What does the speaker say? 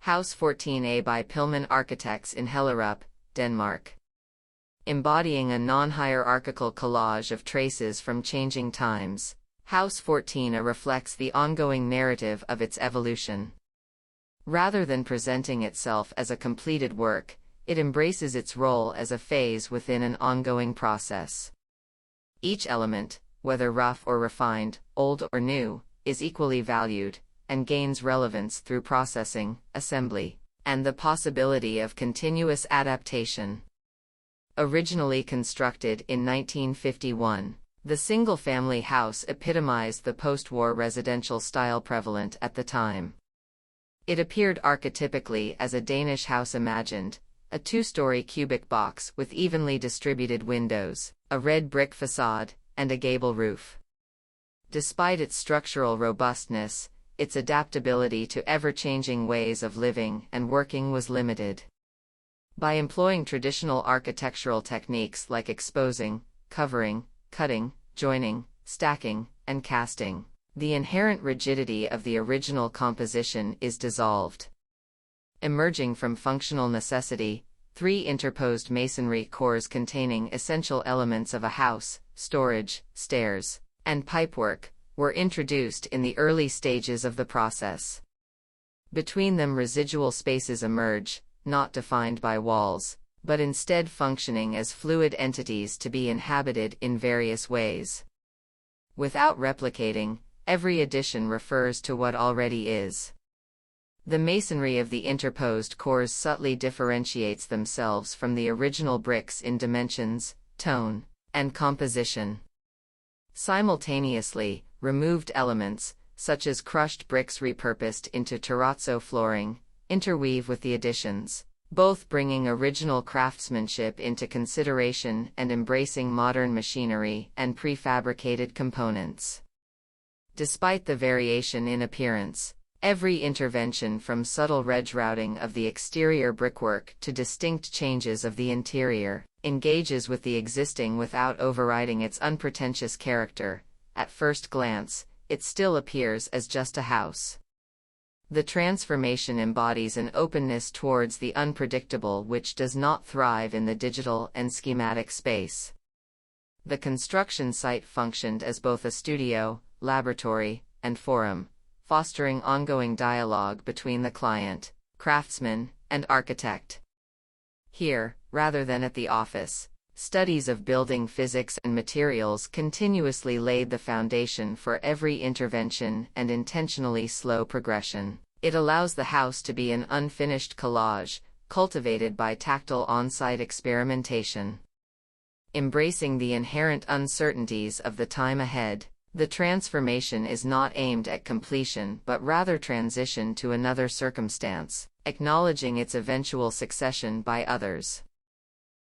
House 14A by Pihlmann Architects in Hellerup, Denmark. Embodying a non-hierarchical collage of traces from changing times, House 14A reflects the ongoing narrative of its evolution. Rather than presenting itself as a completed work, it embraces its role as a phase within an ongoing process. Each element, whether rough or refined, old or new, is equally valued, and gains relevance through processing, assembly, and the possibility of continuous adaptation. Originally constructed in 1951, the single-family house epitomized the post-war residential style prevalent at the time. It appeared archetypically as a Danish house imagined, a two-story cubic box with evenly distributed windows, a red brick façade, and a gable roof. Despite its structural robustness, its adaptability to ever-changing ways of living and working was limited. By employing traditional architectural techniques like exposing, covering, cutting, joining, stacking, and casting, the inherent rigidity of the original composition is dissolved. Emerging from functional necessity, three interposed masonry cores containing essential elements of a house, storage, stairs, and pipework, were introduced in the early stages of the process. Between them residual spaces emerge, not defined by walls, but instead functioning as fluid entities to be inhabited in various ways. Without replicating, every addition refers to what already is. The masonry of the interposed cores subtly differentiates themselves from the original bricks in dimensions, tone, and composition. Simultaneously, removed elements, such as crushed bricks repurposed into terrazzo flooring, interweave with the additions, both bringing original craftsmanship into consideration and embracing modern machinery and prefabricated components. Despite the variation in appearance, every intervention from subtle rerouting of the exterior brickwork to distinct changes of the interior engages with the existing without overriding its unpretentious character. At first glance, it still appears as just a house. The transformation embodies an openness towards the unpredictable which does not thrive in the digital and schematic space. The construction site functioned as both a studio, laboratory, and forum, fostering ongoing dialogue between the client, craftsman, and architect. Here, rather than at the office, studies of building physics and materials continuously laid the foundation for every intervention and intentionally slow progression. It allows the house to be an unfinished collage, cultivated by tactile on-site experimentation. Embracing the inherent uncertainties of the time ahead, the transformation is not aimed at completion but rather transition to another circumstance, acknowledging its eventual succession by others.